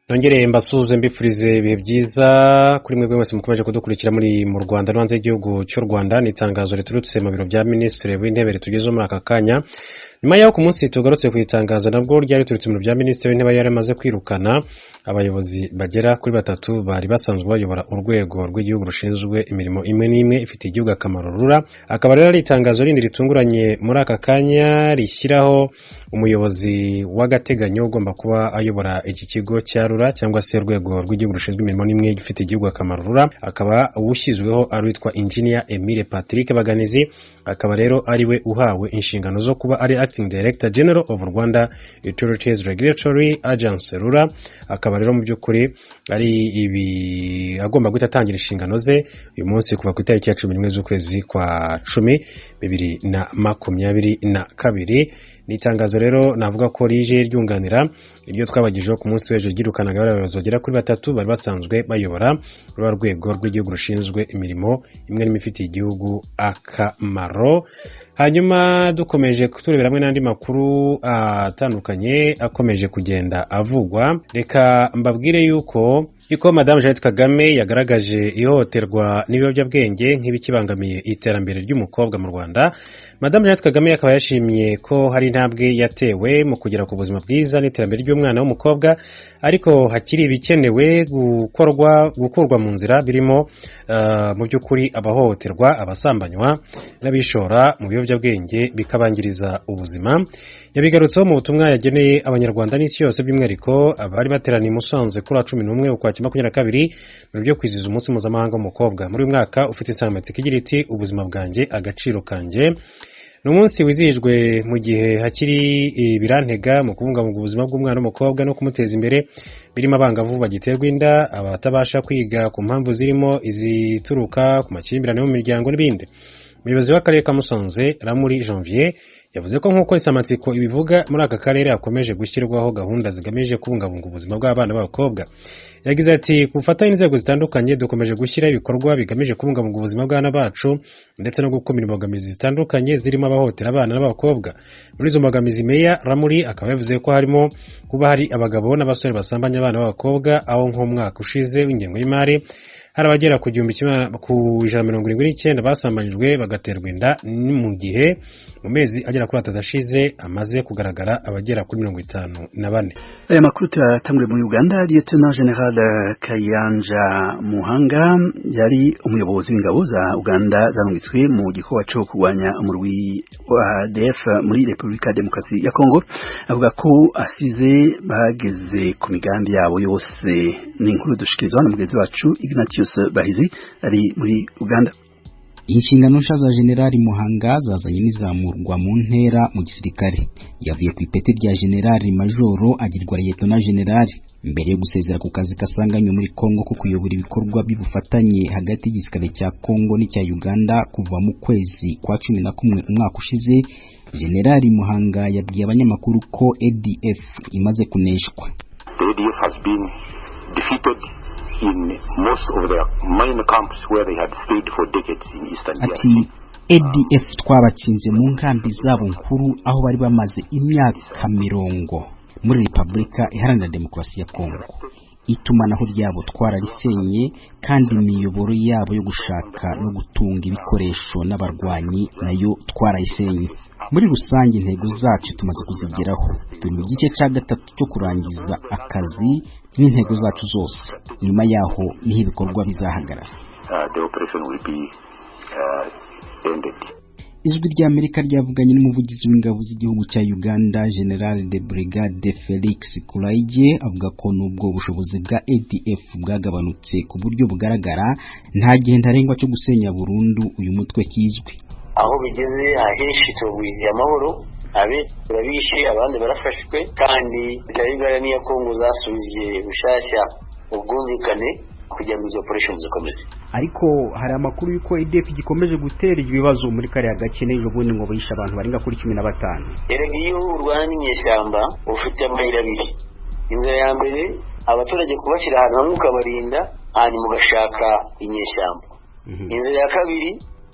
Nongereye mbasuze mbifurize ibihe byiza kuri mwebwe mwese mukomeje kudukurikira muri mu Rwanda no hanze y'igihugu cy'u Rwanda. Ni itangazo riturutse mu biro bya Minisitiri w'Intebe tugezeho muri aka kanya. Nyuma y'aho ku munsi tugarutse ku itangazo nabwo ryari riturutse mu biro bya Minisitiri w'Intebe yari amaze kwirukana abayobozi bagera kuri batatu bari basanzwe bayobora urwego rw'igihugu rushinzwe imirimo imwe n'imwe ifitiye igihugu akamaro rura. Akaba rero ari itangazo rindi ritunguranye muri aka kanya rishyiraho umuyobozi w'agateganyo ugomba kuba ayobora iki kigo cya rura cyangwa se urwego rw'igihugu rushinzwe imirimo n'imwe ifitiye igihugu akamaro rura. Akaba ushyizweho ari witwa Engineer Emile Patrick Baganizi. Akaba rero ari we uhawe inshingano zo kuba ari Acting Director General of Rwanda Utilities Regulatory Agency rura. Akaba rero mu by'ukuri ari ibi agomba guhita atangira inshingano ze uyu munsi kuva ku itariki ya 11 z'ukwezi kwa 10 2022. Ni itangazo rero navuga ko rije ryunganira iryo twabagijeho ku munsi w'ejo ryirukanaga abayobozi bagera kuri batatu bari basanzwe bayobora rwa rwego rw'igihugu rushinzwe imirimo imwe n'imifitiye igihugu akamaro. Hanyuma dukomeje kuturebera hamwe n'andi makuru atandukanye akomeje kugenda avugwa. Reka mbabwire yuko Madame Jeannette Kagame yagaragaje ihohoterwa n'ibiyobyabwenge nk'ibikibangamiye iterambere ry'umukobwa mu Rwanda. Madame Jeannette Kagame akaba yashimiye ko hari intambwe yatewe mu kugera ku buzima bwiza n'iterambere ry'umwana w'umukobwa, ariko hakiri ibikenewe gukorwa mu nzira birimo mu by'ukuri abahohoterwa, abasambanywa n'abishora mu biyobyabwenge bikabangiriza ubuzima. Yabigarutseho mu butumwa yageneye abanyarwanda n'isi yose, by'umwihariko abari bateraniye Musanze kuri 11 ukwakira 2022 mu byo kwizihiza umunsi mpuzamahanga w'umukobwa. Muri uyu mwaka ufite insanganyamatsiko igira iti ubuzima bwanjye agaciro kanjye. Ni umunsi wizihijwe mu gihe hakiri ibirantega mu kubungabunga ubuzima bw'umwana w'umukobwa no kumuteza imbere, birimo abangavu bagiterwa inda, abatabasha kwiga ku mpamvu zirimo izituruka ku makimbirane mu miryango n'ibindi. Umuyobozi w'akarere ka Musanze Ramuri Janvier yavuze ko nk'uko insamatsiko ibivuga muri aka karere hakomeje gushyirwaho gahunda zigamije kubungabunga ubuzima bw'abana b'abakobwa. Yagize ati ku bufatanye n'inzego zitandukanye dukomeje gushyira ibikorwa bigamije kubungabunga ubuzima bw'abana bacu ndetse no gukumira imbogamizi zitandukanye zirimo abahohotera abana n'abakobwa. Muri izo mbogamizi Meya Ramuri akaba yavuze ko harimo kuba hari abagabo n'abasore basambanya abana b'abakobwa, aho nk'umwaka ushize w'ingengo y'imari hari abagera ku 179 basambanyijwe bagaterwa inda, mu gihe mu mezi agera kuri 3 ashize amaze kugaragara abagera kuri 54. Aya makuru turatangure muri Uganda. Lieutenant General Kayanja Muhanga yari umuyobozi w'ingabo za Uganda zarungitswe mu gikorwa cyo kurwanya umurwi wa ADF muri Repubulika Demokarasi ya Kongo. Avuga ko asize bageze ku migambi yabo yose. Ni inkuru dushikirizwa na mugenzi wacu Ignatius Bahizi ari muri Uganda. Inshingano nsha za General Muhanga zazanye n'izamurwa mu ntera mu gisirikare. Yavuye ku ipeti rya General Majoro agirwa Lieutenant General mbere yo gusezera ku kazi kasanganywe muri Kongo ko kuyobora ibikorwa by'ubufatanye hagati y'igisirikare cya Kongo n'icya Uganda kuva mu kwezi kwa 11 umwaka ushize. General Muhanga yabwiye abanyamakuru ko ADF imaze kuneshwa. ADF has been defeated in most of the minor camps where they had stayed for decades in Eastern DRC. ADF twabatsinze mu nkambi zabo nkuru aho bari bamaze imyaka 70 muri Repubulika Iharanira Demokarasi ya Kongo. Itumanaho ryabo twararisenye kandi imiyoboro yabo yo gushaka no gutunga ibikoresho n'abarwanyi nayo twarayisenye. Muri rusange intego zacu tumaze kuzigeraho. Turi mu gice cya gatatu cyo kurangiza akazi n'intego zacu zose. Nyuma yaho niho ibikorwa bizahagarara. The operation will be ended. Ijwi rya Amerika ryavuganye n'umuvugizi w'ingabo z'igihugu cya Uganda General de Brigade Felix Kulaije avuga ko nubwo ubushobozi bwa ADF bwagabanutse ku buryo bugaragara, nta gihe ntarengwa cyo gusenya burundu uyu mutwe kizwi. Aho bigeze ahenshi tubwiye amahoro, abe turabishe abandi barafashwe, kandi Uganda n'iya Kongo zasubiye bushashya ubwumvikane kugira ngo izo operation zikomeze. Ariko hari amakuru yuko ADF gikomeje gutera ibibazo muri kare hagati n'ejo bundi ngo bisha abantu barenga kuri 15. Erega iyo urwana n'inyeshyamba ufite amayira abiri. Inzira ya mbere abaturage kubashyira ahantu hamwe ukabarinda, hanyuma ugashaka inyeshyamba. Inzira ya kabiri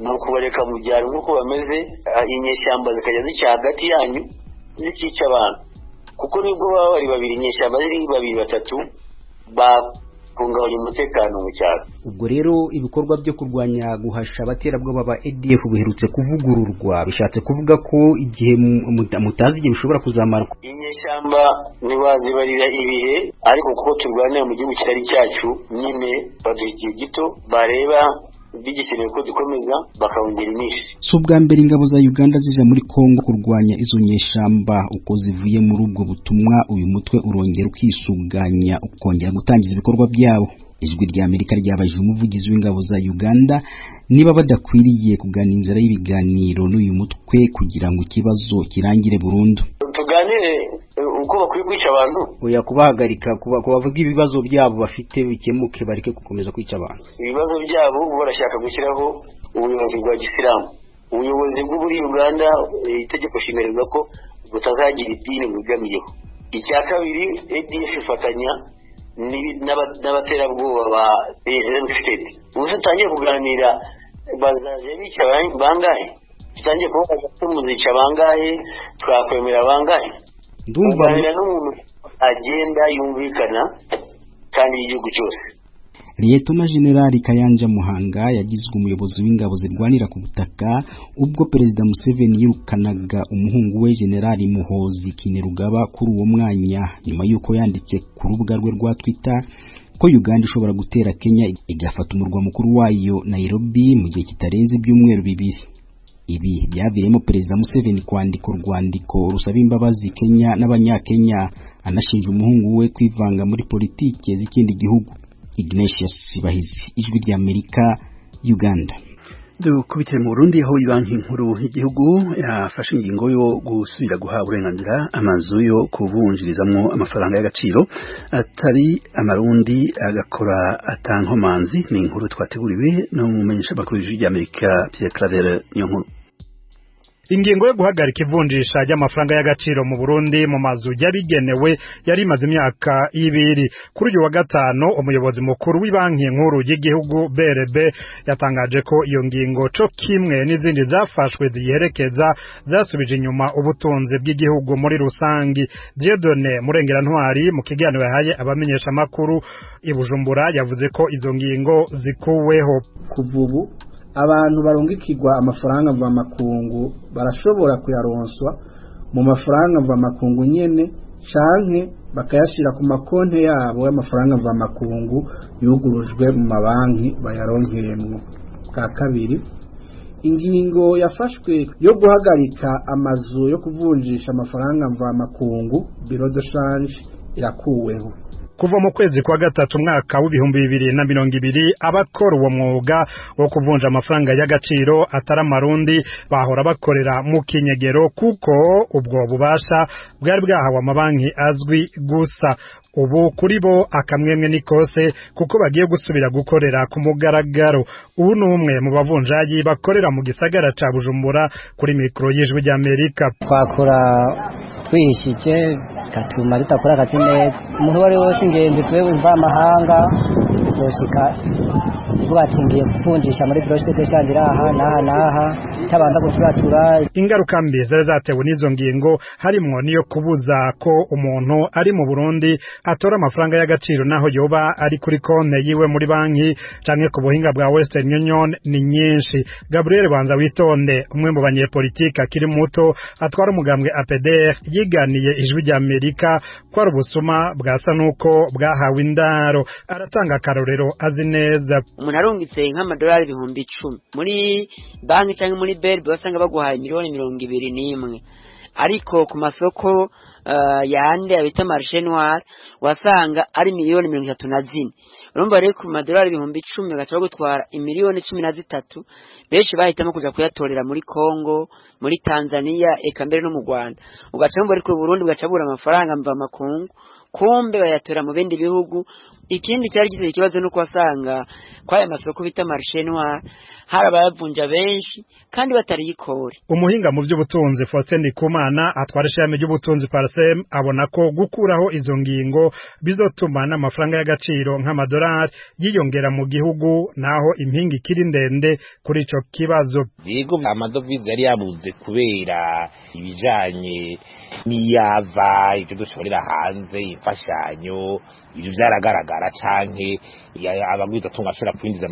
ni ukubareka mu byaro nk'uko bameze, inyeshyamba zikajya zica hagati yanyu zikica abantu, kuko nibwo baba bari babiri inyeshyamba ziri babiri batatu bakungabanya umutekano mu cyaro. Ubwo rero ibikorwa byo kurwanya guhasha abaterabwoba ba ADF biherutse kuvugururwa, bishatse kuvuga ko igihe mutazi igihe bishobora kuzamara. Inyeshyamba ntiwazibarira ibihe, ariko kuko turwanira mu gihugu kitari cyacu nyine baduha igihe gito bareba bigikeneye ko dukomeza bakawongera iminsi. Si ubwa mbere ingabo za Uganda zija muri Kongo kurwanya izo nyeshyamba. Uko zivuye muri ubwo butumwa, uyu mutwe urongera ukisuganya ukongera gutangiza ibikorwa byabo. Ijwi rya Amerika ryabajije umuvugizi w'ingabo za Uganda niba badakwiriye kugana inzira y'ibiganiro n'uyu mutwe kugira ngo ikibazo kirangire burundu. Tuganire uko bakwiye kwica abantu, oya kubahagarika kubavuga ibibazo byabo bafite bikemuke, bareke gukomeza kwica abantu. Ibibazo byabo barashaka gushyiraho ubuyobozi bwa Gisilamu, ubuyobozi bw'uburi Uganda. Itegeko nshinga rivuga ko butazagira idini bwigamiyeho. Icya kabiri, ADF ifatanya n'abaterabwoba ba Islamic State. Ubu tutangiye kuganira bazaje bica bangahe, tutangiye kubaza ko muzica bangahe, twakwemera bangahe. Ndumva n'umuntu agenda yumvikana kandi igihugu cyose. Liyetona Generali Kayanja Muhanga yagizwe umuyobozi w'ingabo zirwanira ku butaka ubwo Perezida Museveni yirukanaga umuhungu we Generali Muhozi Kainerugaba kuri uwo mwanya, nyuma yuko yanditse ku rubuga rwe rwa Twitter ko Uganda ishobora gutera Kenya igafata umurwa mukuru wayo Nairobi mu gihe kitarenze ibyumweru bibiri. Ibi byaviremo Perezida Museveni kwandika urwandiko rusaba imbabazi Kenya n'abanyakenya, anashinja umuhungu we kwivanga muri politike z'ikindi gihugu. Ignatius Sibahizi, Ijwi rya Amerika, Uganda. Dukubitire mu Burundi aho ibanki nkuru y'igihugu yafashe ingingo yo gusubira guha uburenganzira amazu yo kuvunjirizamo amafaranga y'agaciro atari amarundi agakora atankomanzi. Ni inkuru twateguriwe no mumenyesha bakuru y'Ijwi rya Amerika Pierre Claver Nyonkuru. Ingingo yo guhagarika ivunjisha ry'amafaranga y'agaciro mu Burundi mu mazu yabigenewe yari imaze imyaka 2. Kuri uyu wa gatano, umuyobozi mukuru w'ibanki nkuru y'igihugu BRB yatangaje ko iyo ngingo co kimwe n'izindi zafashwe ziyerekeza zasubije inyuma ubutunzi bw'igihugu muri rusangi. Dieudonné Murengerantwari mu kiganiro yahaye abamenyesha makuru i Bujumbura yavuze ko izo ngingo zikuweho. Kuvubu abantu barungikirwa amafaranga mva makungu barashobora kuyaronswa mu mafaranga mva makungu nyene canke bakayashira ku makonte yabo y'amafaranga mva makungu yugurujwe mu mabanki bayaronkeyemwo. Ka kabiri, ingingo yafashwe yo guhagarika amazu yo kuvunjisha amafaranga mva makungu bureau de change irakuweho. Kuva mu kwezi kwa gatatu mwaka w'2020 abakora uwo mwuga wo kuvunja amafaranga y'agaciro atari amarundi bahora bakorera mu kinyegero, kuko ubwo bubasha bwari bwahawe amabanki azwi gusa. Ubu kuri bo akamwemwe nikose kuko bagiye gusubira gukorera ku mugaragaro. Ubu numwe mu bavunjayi bakorera mu gisagara ca Bujumbura kuri mikro y'Ijwi rya Amerika. Twakora twihishije katuma tutakora akazi neza. Umuntu wari wose ingenzi kwe wumva amahanga zoshika tubatingiye kuvunjisha muri projet de change aha naha tabanda guturatura. Ingaruka mbi zari zatewe n'izo ngingo harimwo niyo kubuza ko umuntu ari mu Burundi atora amafaranga y'agaciro naho yoba ari kuri konte yiwe muri banki canke ku buhinga bwa Western Union ni nyinshi. Gabriel Banza Witonde, umwe mu banyepolitika akiri muto atwara umugambwe APDR, yiganiye Ijwi rya Amerika ko ari ubusuma bwasa nuko bwahawe indaro. Aratanga akarorero azi neza. Umuntu arungitse nk'amadolari 10,000 muri banki cyangwa muri BRB basanga baguhaye miliyoni 21, ariko ku masoko yande abita marché noir wasanga ari miliyoni 34. Urumva rero ku madolari 10,000 gacha gutwara imiliyoni 13. Benshi bahitamo kuja kuyatorera muri Kongo, muri Tanzania, eka mbere no mu Rwanda. Ugaca mbere ku Burundi ugacabura amafaranga mva makungu, kumbe bayatora mu bindi bihugu. Ikindi cyari gize ikibazo nuko wasanga kwaya masoko bita marché noir harabayavunja benshi kandi batari yikore. Umuhinga mu by'ubutunzi Faustin Kumana atwara ishami ry'ubutunzi Parsem abona ko gukuraho izo ngingo bizotuma n'amafaranga y'agaciro nk'amadolari yiyongera mu gihugu, naho impingi kiri ndende kuri ico kibazo. Yego amadovize yari yabuze kubera ibijanye n'iyava ibyo dushorera hanze imfashanyo ibyo byaragaragara canke abagwiza tunga ashobora kwinjiza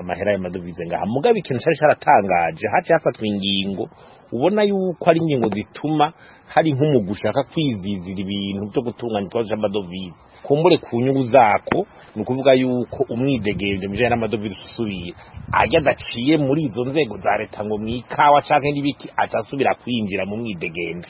amahera y'amadovize ngaha mugabe ikintu cyari cyaratangaje haje hafatwa ingingo ubona yuko ari ingingo zituma hari nk'umugu ushaka kwizizira ibintu byo gutunganya ikibazo cy'amadovize kumbure ku nyungu zako ni ukuvuga yuko umwidegemvye mujanye n'amadovize usubiye ajya adaciye muri izo nzego za leta ngo mwikawa canke n'ibiki acasubira kwinjira mu mwidegemvye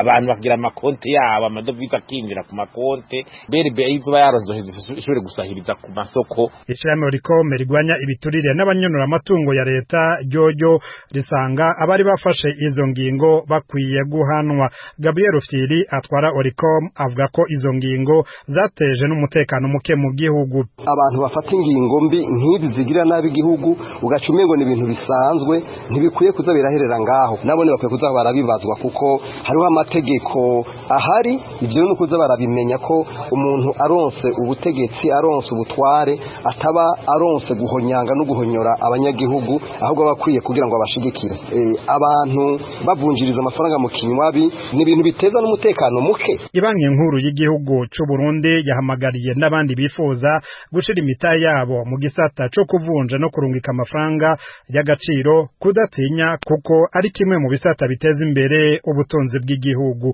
abantu bagira amakonte yabo amadovize akinjira ku makonte berbe izuba yaronzoheza ishobore gusahiriza ku masoko. Ishami rikome rigwanya ibiturire n'abanyonora amatungo ya leta ryojo risanga abari bafashe izo ngingo bakwiye guhanwa. Gabriel Rufyiri atwara Oricom avuga ko izo ngingo zateje n'umutekano muke mu gihugu. Abantu bafata ingingo mbi nk'izi zigira nabi igihugu ugacumye ngo ni ibintu bisanzwe ntibikwiye kuza biraherera ngaho nabone bakwiye kuza barabibazwa kuko hariho amategeko ahari ivyo no kuza barabimenya ko umuntu aronse ubutegetsi aronse ubutware ataba aronse guhonyanga no guhonyora abanyagihugu ahubwo bakwiye kugira ngo abashigikire abantu bavunjiriza amafaranga mu kinywabi ni ibintu biteza n'umutekano muke. Ibanki nkuru y'igihugu c'u Burundi yahamagariye n'abandi bifuza gushira imita yabo mu gisata co kuvunja no kurungika amafaranga y'agaciro kudatinya kuko ari kimwe mu bisata biteza imbere ubutunzi bw'igihugu.